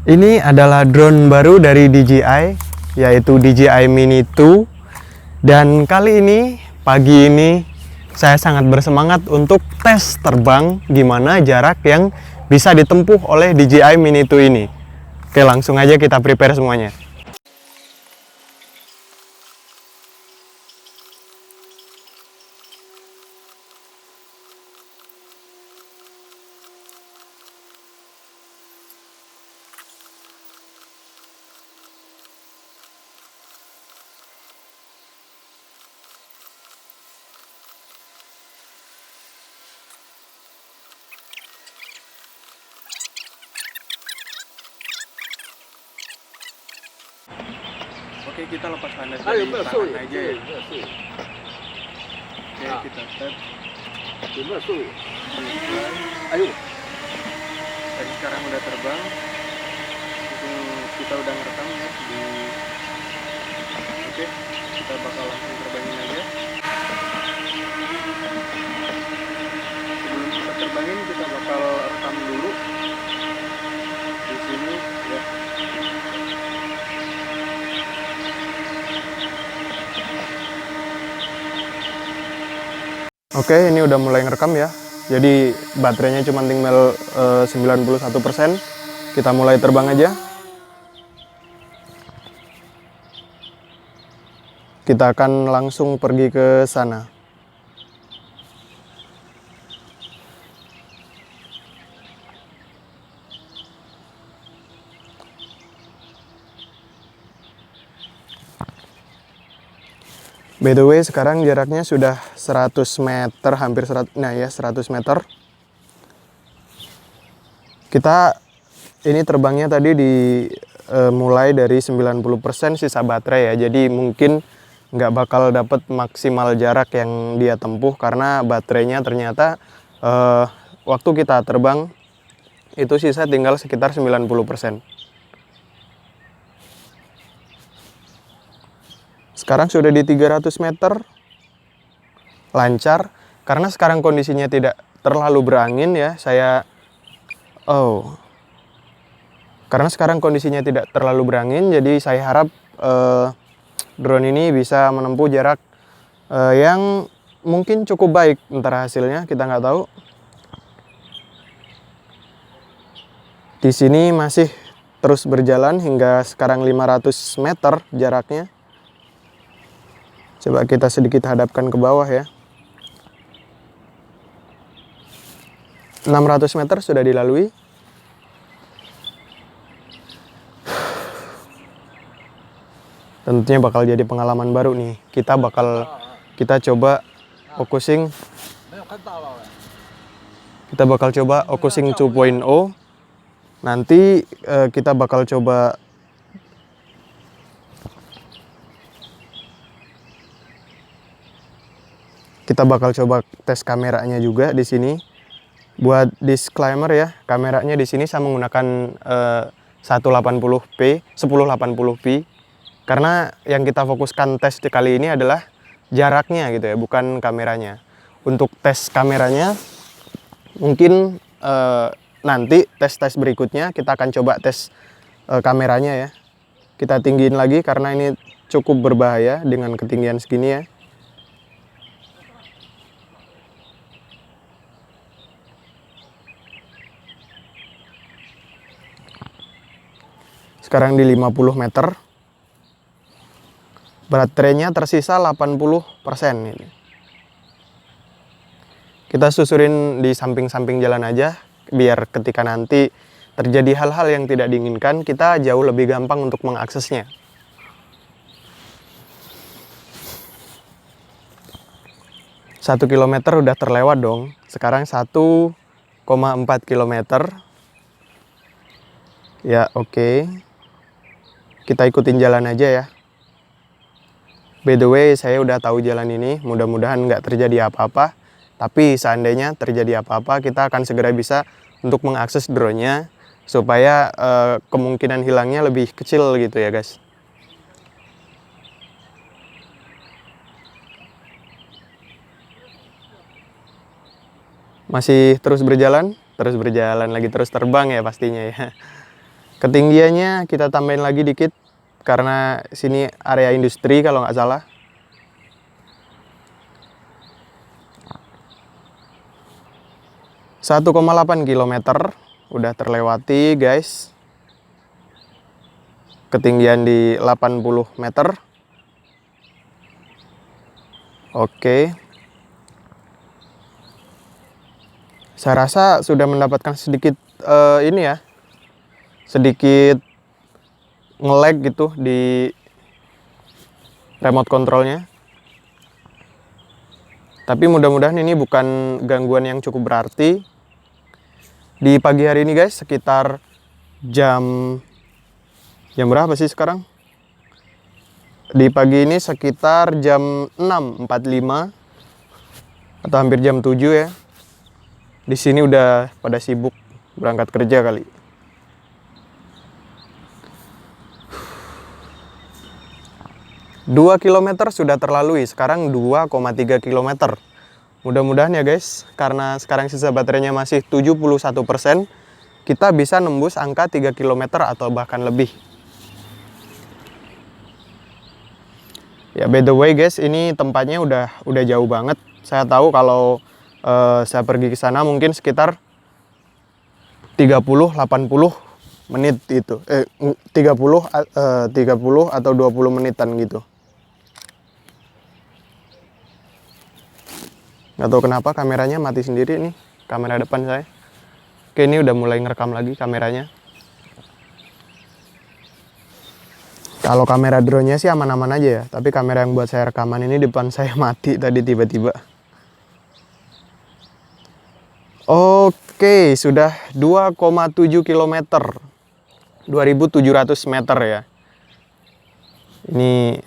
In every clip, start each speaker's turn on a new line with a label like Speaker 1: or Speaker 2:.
Speaker 1: Ini adalah drone baru dari DJI, yaitu DJI Mini 2. Dan kali ini, pagi ini, saya sangat bersemangat untuk tes terbang gimana jarak yang bisa ditempuh oleh DJI Mini 2 ini. Oke, langsung aja kita prepare semuanya. Oke, kita lepas landas dari tangan aja ya. Oke, kita tap.
Speaker 2: Ayo.
Speaker 1: Dan sekarang udah terbang. Kita udah ngerekam ya di. Oke, kita bakal langsung terbangin aja. Sebelum kita terbangin, kita bakal rekam dulu di sini ya. Oke, ini udah mulai ngerekam ya. Jadi baterainya cuma tinggal 91%. Kita mulai terbang aja. Kita akan langsung pergi ke sana. By the way, sekarang jaraknya sudah 100 meter, hampir 100 meter. Kita ini terbangnya tadi mulai dari 90% sisa baterai ya. Jadi mungkin nggak bakal dapat maksimal jarak yang dia tempuh karena baterainya ternyata waktu kita terbang itu sisa tinggal sekitar 90%. Sekarang sudah di 300 meter, lancar. Karena sekarang kondisinya tidak terlalu berangin ya, karena sekarang kondisinya tidak terlalu berangin, jadi saya harap drone ini bisa menempuh jarak yang mungkin cukup baik. Ntar hasilnya kita nggak tahu. Di sini masih terus berjalan hingga sekarang 500 meter jaraknya. Coba kita sedikit hadapkan ke bawah ya. 600 meter sudah dilalui. Tentunya bakal jadi pengalaman baru nih. Kita coba focusing. Kita bakal coba focusing 2.0. Nanti kita bakal coba tes kameranya juga di sini. Buat disclaimer ya, kameranya di sini saya menggunakan 1080p. Karena yang kita fokuskan tes kali ini adalah jaraknya gitu ya, bukan kameranya. Untuk tes kameranya mungkin nanti tes berikutnya kita akan coba tes kameranya ya. Kita tinggiin lagi karena ini cukup berbahaya dengan ketinggian segini ya. Sekarang di 50 meter. Baterainya tersisa 80% ini. Kita susurin di samping-samping jalan aja, biar ketika nanti terjadi hal-hal yang tidak diinginkan, kita jauh lebih gampang untuk mengaksesnya. Satu kilometer udah terlewat dong. Sekarang 1,4 kilometer. Ya oke. Kita ikutin jalan aja ya. By the way, saya udah tahu jalan ini. Mudah-mudahan nggak terjadi apa-apa. Tapi seandainya terjadi apa-apa, kita akan segera bisa untuk mengakses drone-nya supaya kemungkinan hilangnya lebih kecil gitu ya guys. Masih terus berjalan lagi, terus terbang ya pastinya ya. Ketinggiannya kita tambahin lagi dikit karena sini area industri kalau nggak salah. Satu 1,8 km udah terlewati guys. Ketinggian di 80 meter. Oke. Saya rasa sudah mendapatkan sedikit ini ya. Sedikit nge-lag gitu di remote controlnya. Tapi mudah-mudahan ini bukan gangguan yang cukup berarti. Di pagi hari ini guys, sekitar jam berapa sih sekarang? Di pagi ini sekitar jam 6.45 atau hampir jam 7 ya. Di sini udah pada sibuk berangkat kerja kali. Dua kilometer sudah terlalui, sekarang 2,3 km. Mudah-mudahan ya guys, karena sekarang sisa baterainya masih 71%, kita bisa nembus angka 3 km atau bahkan lebih. Ya by the way guys, ini tempatnya udah jauh banget. Saya tahu kalau saya pergi ke sana mungkin sekitar 30-80 menit itu. 30 atau 20 menitan gitu. Nggak tahu kenapa kameranya mati sendiri nih, kamera depan saya. Oke, ini udah mulai ngerekam lagi kameranya. Kalau kamera drone-nya sih aman-aman aja ya, tapi kamera yang buat saya rekaman ini depan saya mati tadi tiba-tiba. Oke, sudah 2,7 km. 2.700 meter ya. Ini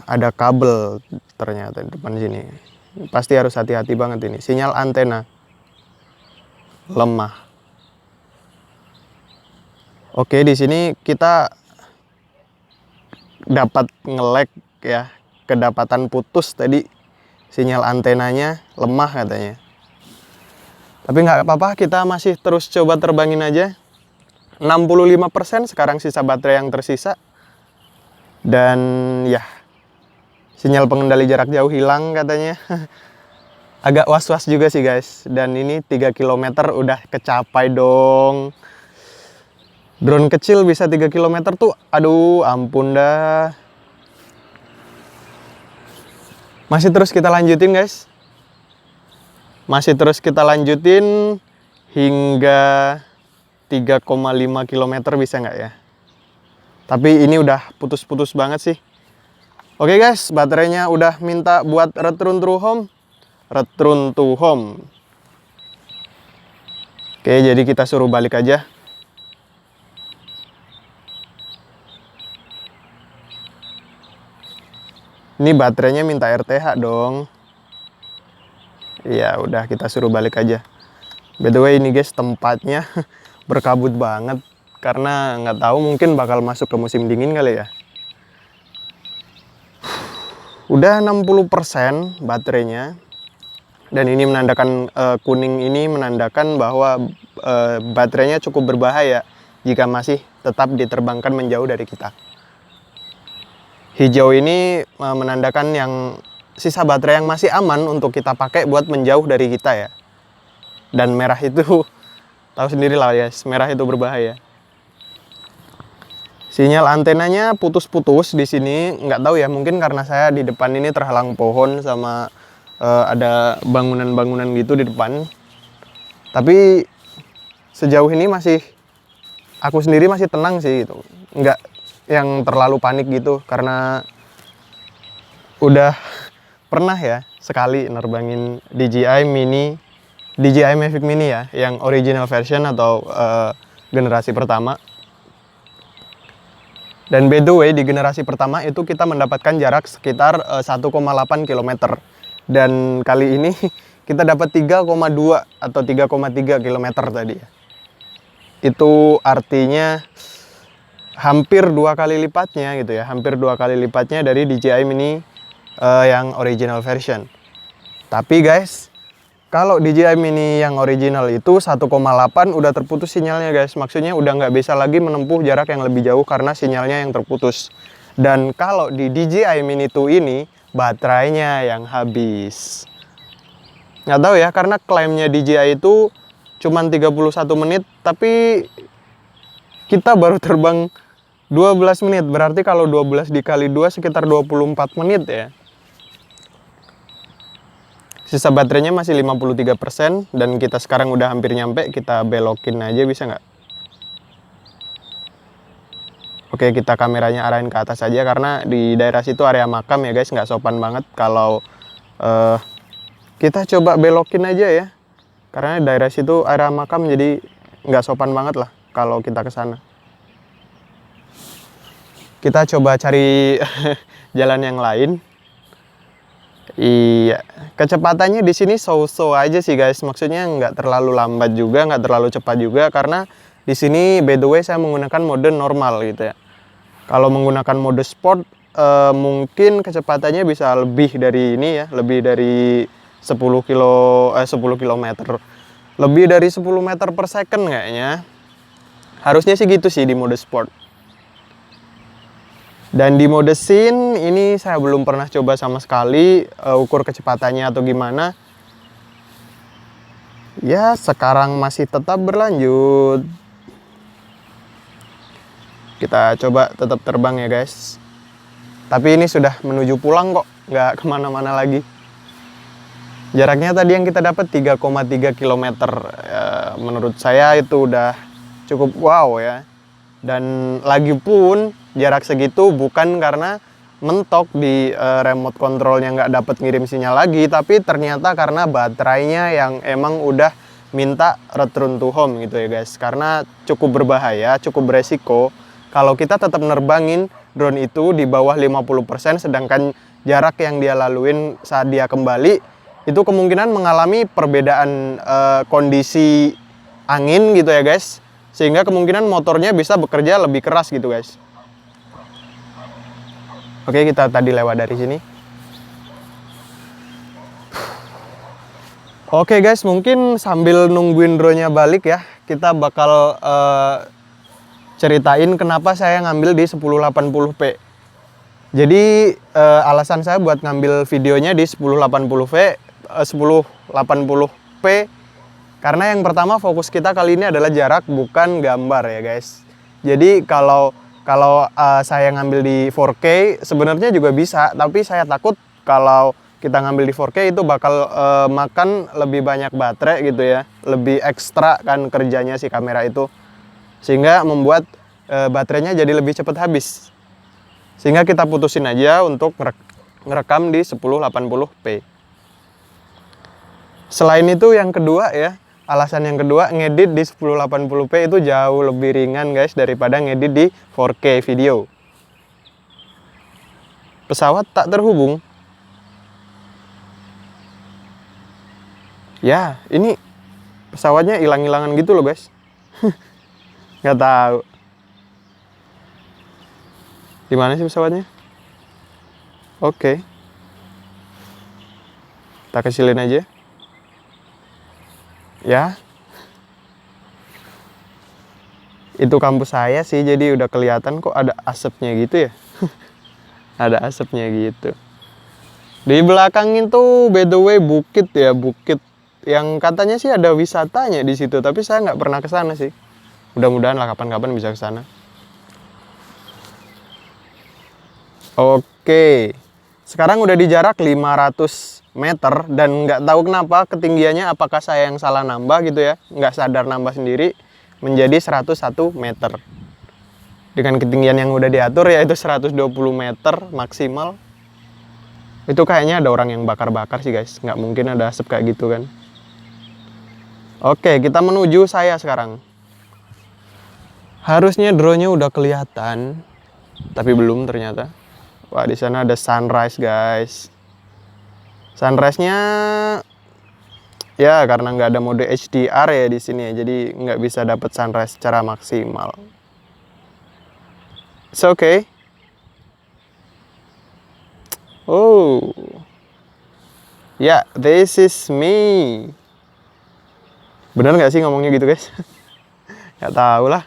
Speaker 1: ada kabel ternyata di depan sini. Pasti harus hati-hati banget ini. Sinyal antena lemah. Oke, di sini kita dapat nge-lag ya. Kedapatan putus tadi. Sinyal antenanya lemah katanya. Tapi nggak apa-apa, kita masih terus coba terbangin aja. 65% sekarang sisa baterai yang tersisa. Dan ya, sinyal pengendali jarak jauh hilang katanya. Agak was-was juga sih guys. Dan ini 3 km udah kecapai dong. Drone kecil bisa 3 km tuh, aduh ampun dah. Masih terus kita lanjutin guys. Masih terus kita lanjutin hingga 3,5 km bisa nggak ya? Tapi ini udah putus-putus banget sih. Oke guys, baterainya udah minta buat return to home. Return to home. Oke, jadi kita suruh balik aja. Ini baterainya minta RTH dong. Ya udah, kita suruh balik aja. By the way ini guys, tempatnya berkabut banget. Karena nggak tahu, mungkin bakal masuk ke musim dingin kali ya. Udah 60% baterainya. Dan ini menandakan kuning ini menandakan bahwa baterainya cukup berbahaya jika masih tetap diterbangkan menjauh dari kita. Hijau ini menandakan yang sisa baterai yang masih aman untuk kita pakai buat menjauh dari kita ya. Dan merah itu tahu sendiri lah ya, merah itu berbahaya. Sinyal antenanya putus-putus di sini, nggak tahu ya, mungkin karena saya di depan ini terhalang pohon sama ada bangunan-bangunan gitu di depan. Tapi sejauh ini masih, aku sendiri masih tenang sih gitu, nggak yang terlalu panik gitu, karena udah pernah ya sekali nerbangin DJI Mavic Mini ya, yang original version atau generasi pertama. Dan by the way, di generasi pertama itu kita mendapatkan jarak sekitar 1,8 km. Dan kali ini kita dapat 3,2 atau 3,3 km tadi ya. Itu artinya hampir 2 kali lipatnya gitu ya, hampir 2 kali lipatnya dari DJI Mini yang original version. Tapi guys, Kalau DJI Mini yang original itu 1,8 udah terputus sinyalnya guys. Maksudnya udah nggak bisa lagi menempuh jarak yang lebih jauh karena sinyalnya yang terputus. Dan kalau di DJI Mini 2 ini baterainya yang habis. Nggak tahu ya, karena klaimnya DJI itu cuman 31 menit, tapi kita baru terbang 12 menit. Berarti kalau 12 dikali 2 sekitar 24 menit ya. Sisa baterainya masih 53% dan kita sekarang udah hampir nyampe. Kita belokin aja, bisa nggak? Oke, kita kameranya arahin ke atas aja karena di daerah situ area makam ya guys, nggak sopan banget kalau kita coba belokin aja ya. Karena daerah situ area makam, jadi nggak sopan banget lah kalau kita ke sana. Kita coba cari jalan yang lain. Iya, kecepatannya di sini so-so aja sih guys. Maksudnya nggak terlalu lambat juga, nggak terlalu cepat juga, karena di sini by the way saya menggunakan mode normal gitu ya. Kalau menggunakan mode sport mungkin kecepatannya bisa lebih dari ini ya, lebih dari 10 kilometer. Lebih dari 10 meter per second kayaknya. Harusnya sih gitu sih di mode sport. Dan di mode scene ini saya belum pernah coba sama sekali ukur kecepatannya atau gimana. Ya, sekarang masih tetap berlanjut. Kita coba tetap terbang ya guys. Tapi ini sudah menuju pulang kok, nggak kemana-mana lagi. Jaraknya tadi yang kita dapat 3,3 km. Menurut saya itu udah cukup wow ya. Dan lagi pun jarak segitu bukan karena mentok di remote controlnya nggak dapat ngirim sinyal lagi, tapi ternyata karena baterainya yang emang udah minta return to home gitu ya guys. Karena cukup berbahaya, cukup beresiko kalau kita tetap nerbangin drone itu di bawah 50%, sedangkan jarak yang dia laluin saat dia kembali itu kemungkinan mengalami perbedaan kondisi angin gitu ya guys. Sehingga kemungkinan motornya bisa bekerja lebih keras gitu guys. Oke, kita tadi lewat dari sini. Oke guys, mungkin sambil nungguin drone-nya balik ya, kita bakal ceritain kenapa saya ngambil di 1080p. Jadi alasan saya buat ngambil videonya di 1080p karena yang pertama fokus kita kali ini adalah jarak bukan gambar ya guys. Jadi kalau saya ngambil di 4K sebenarnya juga bisa, tapi saya takut kalau kita ngambil di 4K itu bakal makan lebih banyak baterai gitu ya, lebih ekstra kan kerjanya si kamera itu, sehingga membuat baterainya jadi lebih cepat habis. Sehingga kita putusin aja untuk ngerekam di 1080p. Selain itu yang kedua ya, alasan yang kedua, ngedit di 1080p itu jauh lebih ringan guys daripada ngedit di 4K video. Pesawat tak terhubung. Ya, ini pesawatnya hilang-hilangan gitu loh guys. Nggak tahu. Gimana sih pesawatnya? Oke. Kita kecilin aja. Ya, itu kampus saya sih, jadi udah kelihatan kok ada asapnya gitu ya. Ada asapnya gitu. Di belakang itu by the way bukit ya, bukit yang katanya sih ada wisatanya di situ, tapi saya nggak pernah ke sana sih. Mudah-mudahan lah kapan-kapan bisa ke sana. Oke, sekarang udah di jarak 500 meter dan nggak tahu kenapa ketinggiannya, apakah saya yang salah nambah gitu ya, nggak sadar nambah sendiri menjadi 101 meter dengan ketinggian yang udah diatur yaitu 120 meter maksimal. Itu kayaknya ada orang yang bakar-bakar sih guys, nggak mungkin ada asap kayak gitu kan. Oke, kita menuju saya sekarang. Harusnya drone-nya udah kelihatan, tapi belum ternyata. Wah, di sana ada sunrise guys. Sunrise-nya ya karena nggak ada mode HDR ya di sini ya, jadi nggak bisa dapat sunrise secara maksimal. It's okay. Oh, yeah, this is me. Bener nggak sih ngomongnya gitu guys? Nggak tahu lah.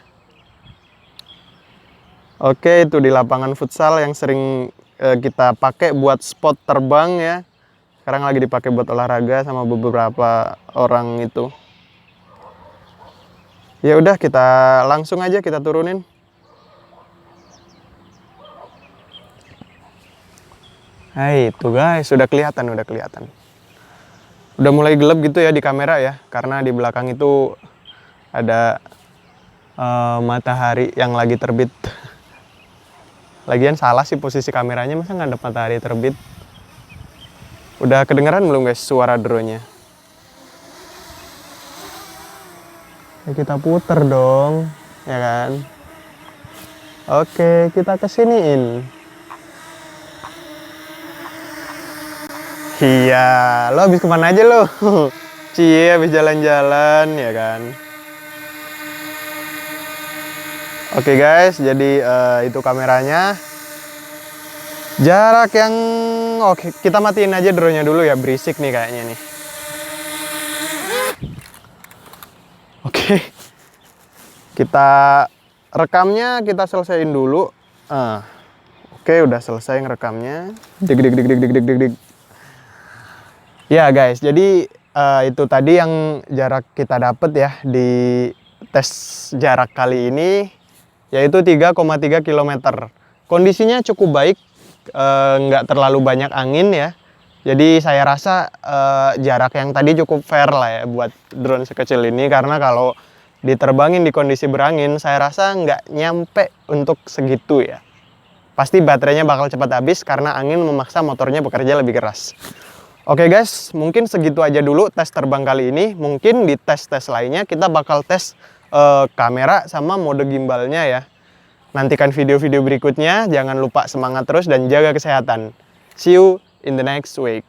Speaker 1: Oke, itu di lapangan futsal yang sering kita pakai buat spot terbang ya. Sekarang lagi dipakai buat olahraga sama beberapa orang itu. Ya udah, kita langsung aja kita turunin. Hai, itu guys, sudah kelihatan, udah kelihatan. Udah mulai gelap gitu ya di kamera ya, karena di belakang itu ada matahari yang lagi terbit. Lagian salah sih posisi kameranya, masa nggak ada matahari terbit. Udah kedengeran belum guys suara drone-nya? Ya kita puter dong, ya kan? Oke, kita kesiniin. Iya, lo habis kemana aja lo? Cie, habis jalan-jalan, ya kan? Oke guys, jadi itu kameranya. Jarak yang... Oke, kita matiin aja drone-nya dulu ya, berisik nih kayaknya nih. Oke. Kita rekamnya kita selesaiin dulu. Oke, udah selesai ngerekamnya. Dig dig dig dig dig dig dig dig. Ya guys, jadi itu tadi yang jarak kita dapet ya di tes jarak kali ini, yaitu 3,3 km. Kondisinya cukup baik, nggak terlalu banyak angin ya. Jadi saya rasa jarak yang tadi cukup fair lah ya buat drone sekecil ini, karena kalau diterbangin di kondisi berangin, saya rasa nggak nyampe untuk segitu ya. Pasti baterainya bakal cepat habis karena angin memaksa motornya bekerja lebih keras. Oke guys, mungkin segitu aja dulu tes terbang kali ini. Mungkin di tes-tes lainnya kita bakal tes kamera sama mode gimbalnya ya. Nantikan video-video berikutnya, jangan lupa semangat terus dan jaga kesehatan. See you in the next week.